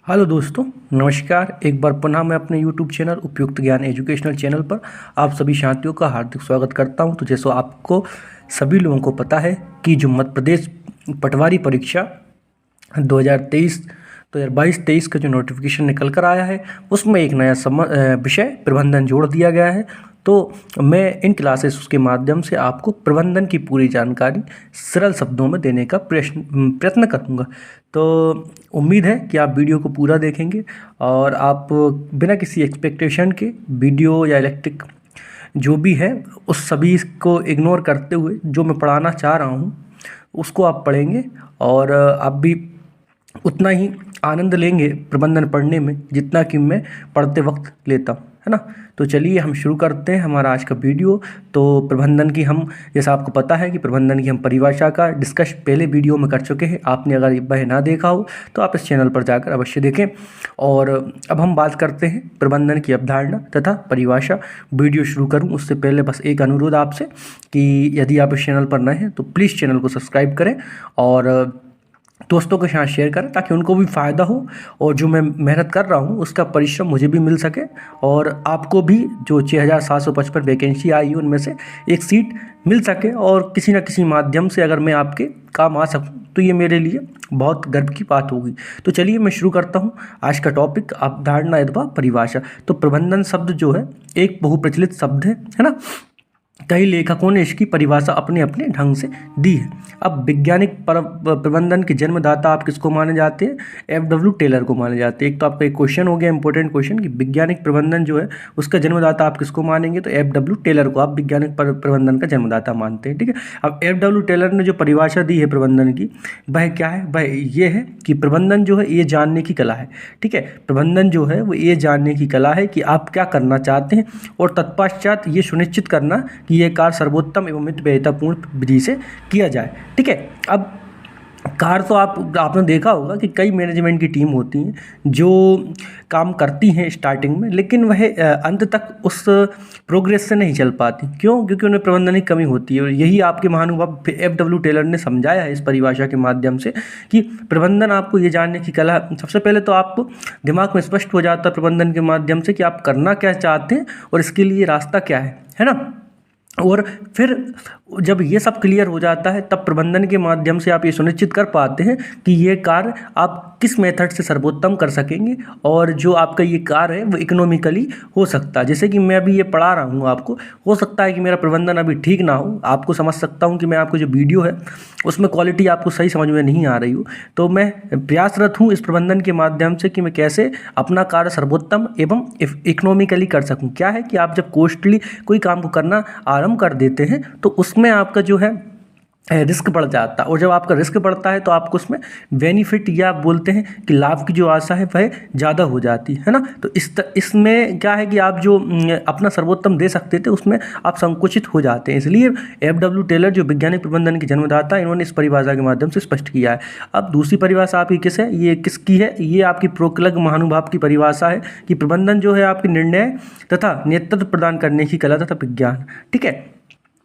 Hello दोस्तों, नमस्कार। एक बार पुनः मैं अपने यूट्यूब चैनल उपयुक्त ज्ञान एजुकेशनल चैनल पर आप सभी साथियों का हार्दिक स्वागत करता हूं। तो जैसे आपको सभी लोगों को पता है कि जो मध्य प्रदेश पटवारी परीक्षा 2022-23 का जो नोटिफिकेशन निकल कर आया है उसमें एक नया विषय प्रबंधन जोड़ दिया गया है। तो मैं इन क्लासेस के माध्यम से आपको प्रबंधन की पूरी जानकारी सरल शब्दों में देने का प्रयत्न करूँगा। तो उम्मीद है कि आप वीडियो को पूरा देखेंगे और आप बिना किसी एक्सपेक्टेशन के वीडियो या इलेक्ट्रिक जो भी है उस सभी को इग्नोर करते हुए जो मैं पढ़ाना चाह रहा हूँ उसको आप पढ़ेंगे और आप भी उतना ही आनंद लेंगे प्रबंधन पढ़ने में जितना कि मैं पढ़ते वक्त लेता हूँ, है ना। तो चलिए हम शुरू करते हैं हमारा आज का वीडियो। तो प्रबंधन की हम, जैसा आपको पता है कि प्रबंधन की हम परिभाषा का डिस्कस पहले वीडियो में कर चुके हैं। आपने अगर वह ना देखा हो तो आप इस चैनल पर जाकर अवश्य देखें। और अब हम बात करते हैं प्रबंधन की अवधारणा तथा परिभाषा। वीडियो शुरू करूँ उससे पहले बस एक अनुरोध आपसे कि यदि आप इस चैनल पर नए हैं तो प्लीज़ चैनल को सब्सक्राइब करें और दोस्तों के साथ शेयर करें ताकि उनको भी फ़ायदा हो और जो मैं मेहनत कर रहा हूँ उसका परिश्रम मुझे भी मिल सके और आपको भी जो 6755 वैकेंसी आई है उनमें से एक सीट मिल सके और किसी न किसी माध्यम से अगर मैं आपके काम आ सकूँ तो ये मेरे लिए बहुत गर्व की बात होगी। तो चलिए मैं शुरू करता हूँ आज का टॉपिक, अवधारणा अथवा परिभाषा। तो प्रबंधन शब्द जो है एक बहुप्रचलित शब्द है ना। कई लेखकों ने इसकी परिभाषा अपने अपने ढंग से दी है। अब वैज्ञानिक प्रबंधन के जन्मदाता आप किसको माने जाते हैं? एफ.डब्ल्यू. टेलर को माने जाते हैं। एक तो आपका एक क्वेश्चन हो गया, इंपॉर्टेंट क्वेश्चन, कि वैज्ञानिक प्रबंधन जो है उसका जन्मदाता आप किसको मानेंगे? तो एफ.डब्ल्यू. टेलर को आप वैज्ञानिक प्रबंधन का जन्मदाता मानते हैं, ठीक है। अब एफ.डब्ल्यू. टेलर ने जो परिभाषा दी है प्रबंधन की, वह क्या है? वह ये है कि प्रबंधन जो है ये जानने की कला है, ठीक है। प्रबंधन जो है वो ये जानने की कला है कि आप क्या करना चाहते हैं और तत्पश्चात ये सुनिश्चित करना कि ये कार्य सर्वोत्तम एवं मितव्ययितापूर्ण विधि से किया जाए, ठीक है। अब कार्य तो आपने देखा होगा कि कई मैनेजमेंट की टीम होती हैं जो काम करती हैं स्टार्टिंग में, लेकिन वह अंत तक उस प्रोग्रेस से नहीं चल पाती। क्यों? क्योंकि उन्हें प्रबंधन की कमी होती है। और यही आपके महानुभाव एफ.डब्ल्यू. टेलर ने समझाया है इस परिभाषा के माध्यम से कि प्रबंधन आपको ये जानने की कला। सबसे पहले तो आपको दिमाग में स्पष्ट हो जाता है प्रबंधन के माध्यम से कि आप करना क्या चाहते हैं और इसके लिए रास्ता क्या है ना। और फिर जब ये सब क्लियर हो जाता है तब प्रबंधन के माध्यम से आप ये सुनिश्चित कर पाते हैं कि ये कार्य आप किस मेथड से सर्वोत्तम कर सकेंगे और जो आपका ये कार्य है वो इकोनॉमिकली हो सकता है। जैसे कि मैं अभी ये पढ़ा रहा हूँ आपको, हो सकता है कि मेरा प्रबंधन अभी ठीक ना हो, आपको समझ सकता हूँ कि मैं आपको जो वीडियो है उसमें क्वालिटी आपको सही समझ में नहीं आ रही हो, तो मैं प्रयासरत हूँ इस प्रबंधन के माध्यम से कि मैं कैसे अपना कार्य सर्वोत्तम एवं इकोनॉमिकली कर सकूँ। क्या है कि आप जब कॉस्टली कोई काम को करना आरंभ कर देते हैं तो उसमें आपका जो है रिस्क बढ़ जाता है और जब आपका रिस्क बढ़ता है तो आपको उसमें बेनिफिट या बोलते हैं कि लाभ की जो आशा है वह ज़्यादा हो जाती है ना। तो इसमें क्या है कि आप जो अपना सर्वोत्तम दे सकते थे उसमें आप संकुचित हो जाते हैं। इसलिए एफ.डब्ल्यू. टेलर जो वैज्ञानिक प्रबंधन के जन्मदाता, इन्होंने इस परिभाषा के माध्यम से स्पष्ट किया है। अब दूसरी परिभाषा आपकी किस है? ये किसकी है? ये आपकी प्रोक्लग महानुभाव की परिभाषा है कि प्रबंधन जो है आपके निर्णय तथा नेतृत्व प्रदान करने की कला तथा विज्ञान, ठीक है।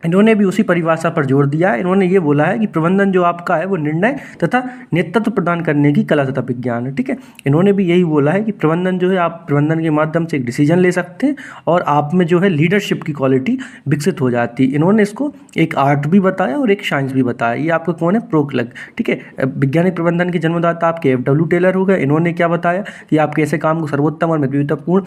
इन्होंने भी उसी परिभाषा पर जोर दिया है। इन्होंने ये बोला है कि प्रबंधन जो आपका है वो निर्णय तथा नेतृत्व प्रदान करने की कला तथा विज्ञान है, ठीक है। इन्होंने भी यही बोला है कि प्रबंधन जो है आप प्रबंधन के माध्यम से एक डिसीजन ले सकते हैं और आप में जो है लीडरशिप की क्वालिटी विकसित हो जाती है। इन्होंने इसको एक आर्ट भी बताया और एक साइंस भी बताया। ये आपको कौन है? प्रोक्लग, ठीक है। वैज्ञानिक प्रबंधन के जन्मदाता आपके एफ.डब्ल्यू. टेलर हो गए। इन्होंने क्या बताया कि आप कैसे काम को सर्वोत्तम और मितव्ययितापूर्ण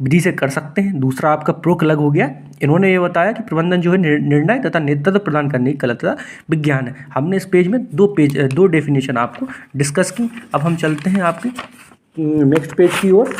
विधि से कर सकते हैं। दूसरा आपका प्रोक्लग हो गया। इन्होंने ये बताया कि प्रबंधन जो है निर्णय तथा नेतृत्व प्रदान करने की कला तथा विज्ञान है। हमने इस पेज में दो डेफिनेशन आपको डिस्कस की। अब हम चलते हैं आपके नेक्स्ट पेज की ओर।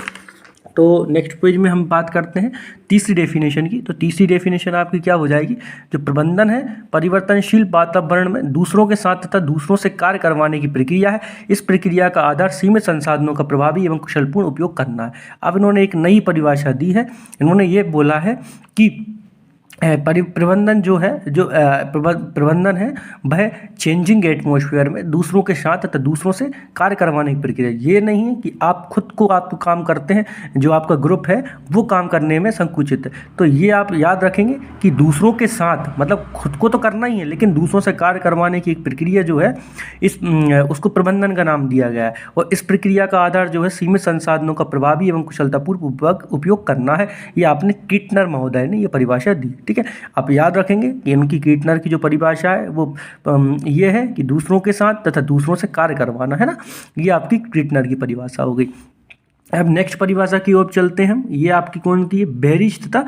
तो नेक्स्ट पेज में हम बात करते हैं तीसरी डेफिनेशन की। तो तीसरी डेफिनेशन आपकी क्या हो जाएगी? जो प्रबंधन है परिवर्तनशील वातावरण में दूसरों के साथ तथा दूसरों से कार्य करवाने की प्रक्रिया है। इस प्रक्रिया का आधार सीमित संसाधनों का प्रभावी एवं कुशलपूर्ण उपयोग करना है। अब इन्होंने एक नई परिभाषा दी है। इन्होंने ये बोला है कि प्रबंधन जो है प्रबंधन है वह चेंजिंग एटमॉस्फेयर में दूसरों के साथ तथा दूसरों से कार्य करवाने की प्रक्रिया। ये नहीं है कि आप खुद को आप काम करते हैं, जो आपका ग्रुप है वो काम करने में संकुचित है। तो ये आप याद रखेंगे कि दूसरों के साथ मतलब खुद को तो करना ही है, लेकिन दूसरों से कार्य करवाने की एक प्रक्रिया जो है उसको प्रबंधन का नाम दिया गया है। और इस प्रक्रिया का आधार जो है सीमित संसाधनों का प्रभावी एवं कुशलतापूर्वक उपयोग करना है। ये आपने किटनर महोदय ने ये परिभाषा दी। ठीक है, आप याद रखेंगे कि इनकी किटनर की जो परिभाषा है वो ये है कि दूसरों के साथ तथा दूसरों से कार्य करवाना, है ना। ये आपकी किटनर की परिभाषा हो गई। अब नेक्स्ट परिभाषा की ओर चलते हैं हम। ये आपकी कौन की है? बेरिश तथा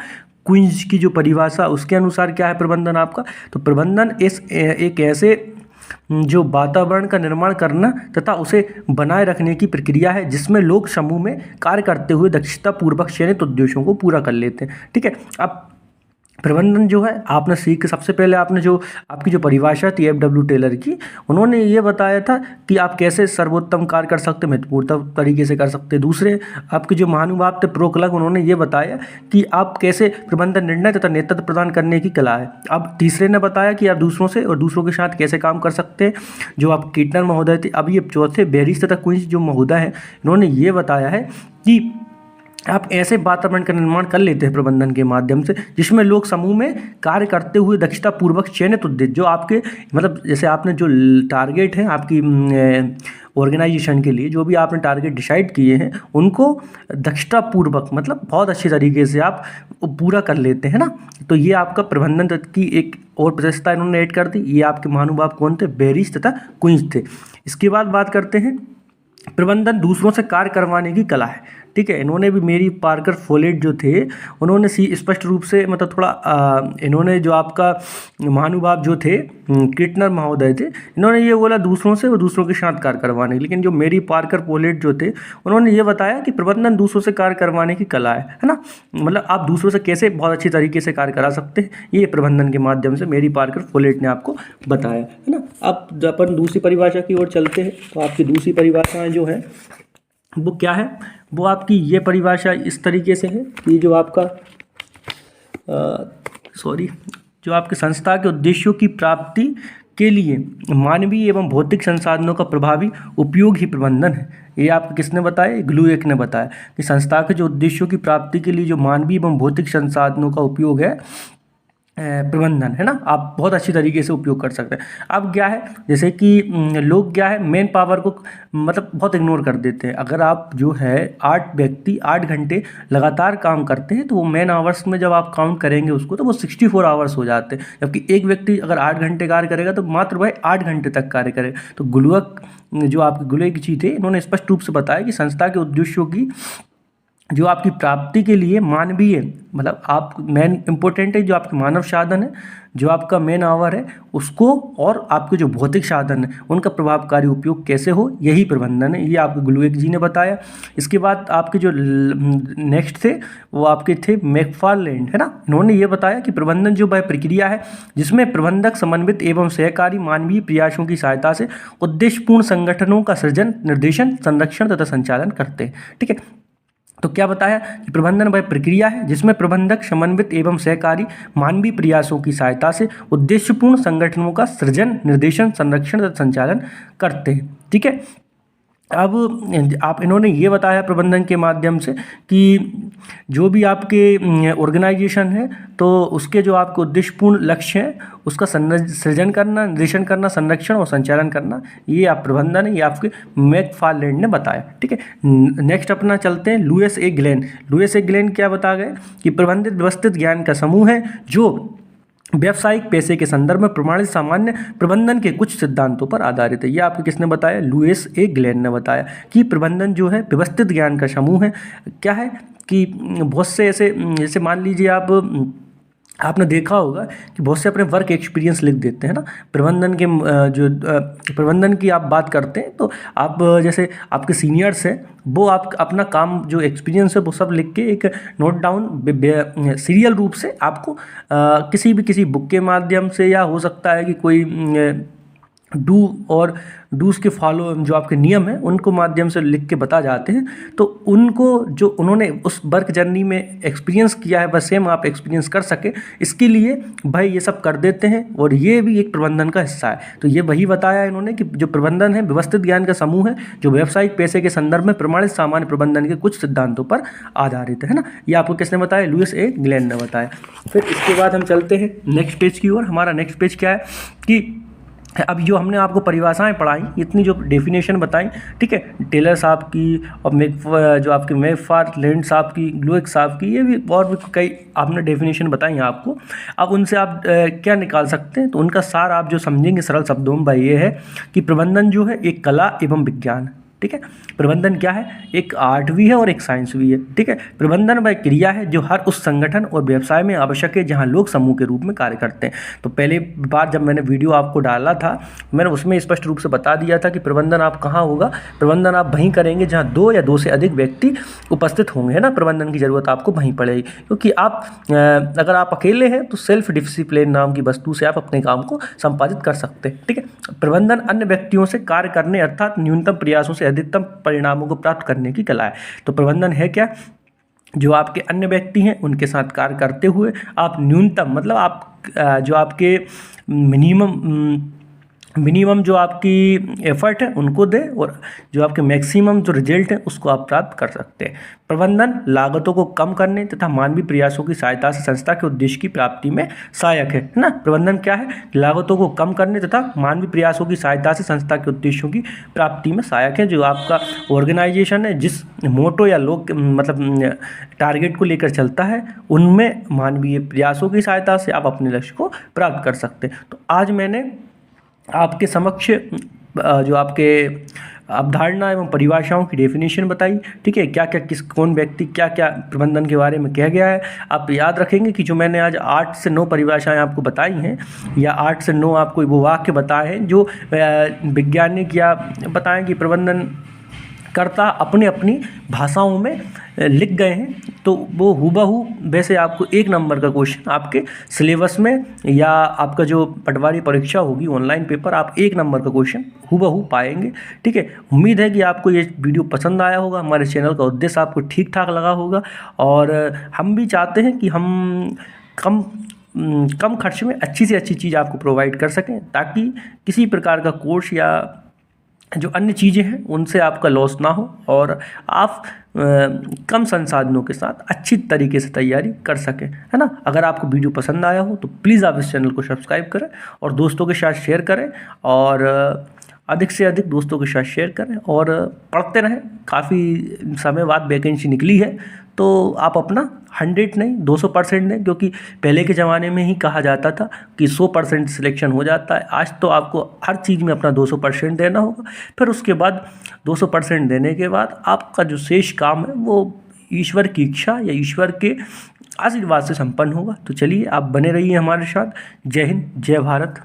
क्विंज की जो परिभाषा, उसके अनुसार क्या है प्रबंधन आपका? तो प्रबंधन एक ऐसे जो वातावरण का निर्माण करना तथा उसे बनाए रखने की प्रक्रिया है जिसमें लोग समूह में कार्य करते हुए दक्षतापूर्वक चयनित उद्देश्यों को पूरा कर लेते हैं। ठीक है, अब प्रबंधन जो है आपने सबसे पहले आपने जो आपकी जो परिभाषा थी एफ.डब्ल्यू. टेलर की, उन्होंने ये बताया था कि आप कैसे सर्वोत्तम कार्य कर सकते, महत्वपूर्ण तरीके से कर सकते। दूसरे आपके जो महानुभाव थे प्रो क्लर्क, उन्होंने ये बताया कि आप कैसे प्रबंधन निर्णय तथा नेतृत्व प्रदान करने की कला है। अब तीसरे ने बताया कि आप दूसरों से और दूसरों के साथ कैसे काम कर सकते हैं, जो आप किटनर महोदय थे। अब ये चौथे बेरिस तथा क्विंच जो महोदय हैं, इन्होंने ये बताया है कि आप ऐसे वातावरण का निर्माण कर लेते हैं प्रबंधन के माध्यम से जिसमें लोग समूह में कार्य करते हुए दक्षतापूर्वक चयनित उद्देश्य, जो आपके मतलब जैसे आपने जो टारगेट है आपकी ऑर्गेनाइजेशन के लिए, जो भी आपने टारगेट डिसाइड किए हैं उनको दक्षतापूर्वक मतलब बहुत अच्छे तरीके से आप पूरा कर लेते हैं ना। तो ये आपका प्रबंधन की एक और विशेषता इन्होंने ऐड कर दी। ये आपके महानुभाव कौन थे? बेरिस तथा क्विंच थे। इसके बाद बात करते हैं प्रबंधन दूसरों से कार्य करवाने की कला है। ठीक है, इन्होंने भी मेरी पार्कर फोलेट जो थे उन्होंने स्पष्ट रूप से मतलब थोड़ा इन्होंने जो आपका महानुभाव जो थे किटनर महोदय थे, इन्होंने ये बोला दूसरों से और दूसरों के साथ कार्य करवाने, लेकिन जो मेरी पार्कर फोलेट जो थे उन्होंने ये बताया कि प्रबंधन दूसरों से कार्य करवाने की कला है ना। मतलब आप दूसरों से कैसे बहुत अच्छी तरीके से कार्य करा सकते हैं, ये प्रबंधन के माध्यम से मेरी पार्कर फोलेट ने आपको बताया, है ना। अब अपन दूसरी परिभाषा की ओर चलते हैं। तो आपकी दूसरी परिभाषाएं जो है वो क्या है? वो आपकी ये परिभाषा इस तरीके से है कि जो आपका जो आपके संस्था के उद्देश्यों की प्राप्ति के लिए मानवीय एवं भौतिक संसाधनों का प्रभावी उपयोग ही प्रबंधन है। ये आपको किसने बताया? ग्लूएक ने बताया कि संस्था के जो उद्देश्यों की प्राप्ति के लिए जो मानवीय एवं भौतिक संसाधनों का उपयोग है प्रबंधन, है ना। आप बहुत अच्छी तरीके से उपयोग कर सकते हैं। अब क्या है, जैसे कि लोग क्या है मैन पावर को मतलब बहुत इग्नोर कर देते हैं। अगर आप जो है 8 व्यक्ति 8 घंटे लगातार काम करते हैं तो वो मैन आवर्स में जब आप काउंट करेंगे उसको तो वो 64 आवर्स हो जाते हैं। जबकि एक व्यक्ति अगर 8 घंटे कार्य करेगा तो मात्र वह 8 घंटे तक कार्य करेगा। तो ग्लूएक जो आपके ग्लूएक जी थे, इन्होंने स्पष्ट रूप से बताया कि संस्था के उद्देश्यों की जो आपकी प्राप्ति के लिए मानवीय मतलब आप मेन इम्पोर्टेंट है जो आपके मानव साधन है, जो आपका मेन आवर है उसको और आपके जो भौतिक साधन है उनका प्रभावकारी उपयोग कैसे हो, यही प्रबंधन है। ये आपके ग्लूएक जी ने बताया। इसके बाद आपके जो नेक्स्ट थे वो आपके थे मैकफारलैंड, है ना। इन्होंने ये बताया कि प्रबंधन जो वह प्रक्रिया है जिसमें प्रबंधक समन्वित एवं सहकारी मानवीय प्रयासों की सहायता से उद्देश्यपूर्ण संगठनों का सृजन, निर्देशन, संरक्षण तथा संचालन करते हैं। ठीक है, तो क्या बताया कि प्रबंधन वह प्रक्रिया है जिसमें प्रबंधक समन्वित एवं सहकारी मानवीय प्रयासों की सहायता से उद्देश्यपूर्ण संगठनों का सृजन, निर्देशन, संरक्षण तथा संचालन करते हैं। ठीक है, अब आप इन्होंने ये बताया प्रबंधन के माध्यम से कि जो भी आपके ऑर्गेनाइजेशन है तो उसके जो आपके उद्देश्यपूर्ण लक्ष्य हैं उसका सृजन करना, निर्देशन करना, संरक्षण और संचालन करना, ये आप प्रबंधन है, ये आपके मैकफारलैंड ने बताया। ठीक है, नेक्स्ट अपना चलते हैं लुईस ए ग्लेन। लुईस ए ग्लेन क्या बता गए कि प्रबंधित व्यवस्थित ज्ञान का समूह है जो व्यावसायिक पैसे के संदर्भ में प्रमाणित सामान्य प्रबंधन के कुछ सिद्धांतों पर आधारित है। ये आपको किसने बताया? लुईस ए ग्लेन ने बताया कि प्रबंधन जो है व्यवस्थित ज्ञान का समूह है। क्या है कि बहुत से ऐसे जैसे मान लीजिए आपने देखा होगा कि बहुत से अपने वर्क एक्सपीरियंस लिख देते हैं ना। प्रबंधन के जो प्रबंधन की आप बात करते हैं तो आप जैसे आपके सीनियर्स हैं वो आप अपना काम जो एक्सपीरियंस है वो सब लिख के एक नोट डाउन सीरियल रूप से आपको किसी बुक के माध्यम से या हो सकता है कि कोई डू और डूज के फॉलो जो आपके नियम हैं उनको माध्यम से लिख के बता जाते हैं। तो उनको जो उन्होंने उस वर्क जर्नी में एक्सपीरियंस किया है बस सेम आप एक्सपीरियंस कर सके, इसके लिए भाई ये सब कर देते हैं और ये भी एक प्रबंधन का हिस्सा है। तो ये वही बताया इन्होंने कि जो प्रबंधन है व्यवस्थित ज्ञान का समूह है जो व्यावसायिक पेशे के संदर्भ में प्रमाणित सामान्य प्रबंधन के कुछ सिद्धांतों पर आधारित है ना। ये आपको किसने बताया? लुईस ए ग्लेन ने बताया। फिर इसके बाद हम चलते हैं नेक्स्ट पेज की ओर। हमारा नेक्स्ट पेज क्या है कि अब जो हमने आपको परिभाषाएं पढ़ाई, इतनी जो डेफिनेशन बताई, ठीक है, टेलर साहब की और जो आपके मैकफार्लैंड साहब की, ग्लुइक साहब की, ये भी और भी कई आपने डेफिनेशन बताई हैं आपको। अब उनसे आप क्या निकाल सकते हैं? तो उनका सार आप जो समझेंगे सरल शब्दों में भाई ये है कि प्रबंधन जो है एक कला एवं विज्ञान है, ठीक है। प्रबंधन क्या है? एक आर्ट भी है और एक साइंस भी है, ठीक है। प्रबंधन वह क्रिया है जो हर उस संगठन और व्यवसाय में आवश्यक है जहां लोग समूह के रूप में कार्य करते हैं। तो पहले बार जब मैंने वीडियो आपको डाला था मैंने उसमें स्पष्ट रूप से बता दिया था कि प्रबंधन आप कहाँ होगा, प्रबंधन आप वहीं करेंगे जहाँ 2 या 2 से अधिक व्यक्ति उपस्थित होंगे, है ना। प्रबंधन की ज़रूरत आपको वहीं पड़ेगी, क्योंकि आप अगर आप अकेले हैं तो सेल्फ डिसिप्लिन नाम की वस्तु से आप अपने काम को संपादित कर सकते हैं, ठीक है। प्रबंधन अन्य व्यक्तियों से कार्य करने अर्थात न्यूनतम प्रयासों से अधिकतम परिणामों को प्राप्त करने की कला है। तो प्रबंधन है क्या? जो आपके अन्य व्यक्ति हैं उनके साथ कार्य करते हुए आप न्यूनतम मतलब आप जो आपके मिनिमम जो आपकी एफर्ट है उनको दें और जो आपके मैक्सिमम जो रिजल्ट है उसको आप प्राप्त कर सकते हैं। प्रबंधन लागतों को कम करने तथा मानवीय प्रयासों की सहायता से संस्था के उद्देश्य की प्राप्ति में सहायक है ना। प्रबंधन क्या है? लागतों को कम करने तथा मानवीय प्रयासों की सहायता से संस्था के उद्देश्यों की प्राप्ति में सहायक है। जो आपका ऑर्गेनाइजेशन है जिस मोटो या लोग मतलब टारगेट को लेकर चलता है उनमें मानवीय प्रयासों की सहायता से आप अपने लक्ष्य को प्राप्त कर सकते हैं। तो आज मैंने आपके समक्ष जो आपके अवधारणा एवं परिभाषाओं की डेफिनेशन बताई, ठीक है। क्या क्या कौन व्यक्ति क्या क्या प्रबंधन के बारे में कह गया है। आप याद रखेंगे कि जो मैंने आज 8 से 9 परिभाषाएं आपको बताई हैं या 8 से 9 आपको वो वाक्य बताए हैं जो वैज्ञानिक या बताएं कि प्रबंधन कर्ता अपने अपनी भाषाओं में लिख गए हैं, तो वो हूबहू वैसे आपको 1 नंबर का क्वेश्चन आपके सिलेबस में या आपका जो पटवारी परीक्षा होगी ऑनलाइन पेपर आप 1 नंबर का क्वेश्चन हूबहू पाएंगे, ठीक है। उम्मीद है कि आपको ये वीडियो पसंद आया होगा, हमारे चैनल का उद्देश्य आपको ठीक ठाक लगा होगा और हम भी चाहते हैं कि हम कम खर्च में अच्छी से अच्छी चीज़ आपको प्रोवाइड कर सकें ताकि किसी प्रकार का कोर्स या जो अन्य चीज़ें हैं उनसे आपका लॉस ना हो और आप कम संसाधनों के साथ अच्छी तरीके से तैयारी कर सकें, है ना। अगर आपको वीडियो पसंद आया हो तो प्लीज़ आप इस चैनल को सब्सक्राइब करें और दोस्तों के साथ शेयर करें और अधिक से अधिक दोस्तों के साथ शेयर करें और पढ़ते रहें। काफ़ी समय बाद वैकेंसी निकली है तो आप अपना 100 नहीं 200% दें, क्योंकि पहले के ज़माने में ही कहा जाता था कि 100% सिलेक्शन हो जाता है। आज तो आपको हर चीज़ में अपना 200% देना होगा। फिर उसके बाद 200% देने के बाद आपका जो शेष काम है वो ईश्वर की इच्छा या ईश्वर के आशीर्वाद से संपन्न होगा। तो चलिए आप बने रहिए हमारे साथ। जय हिंद, जय भारत।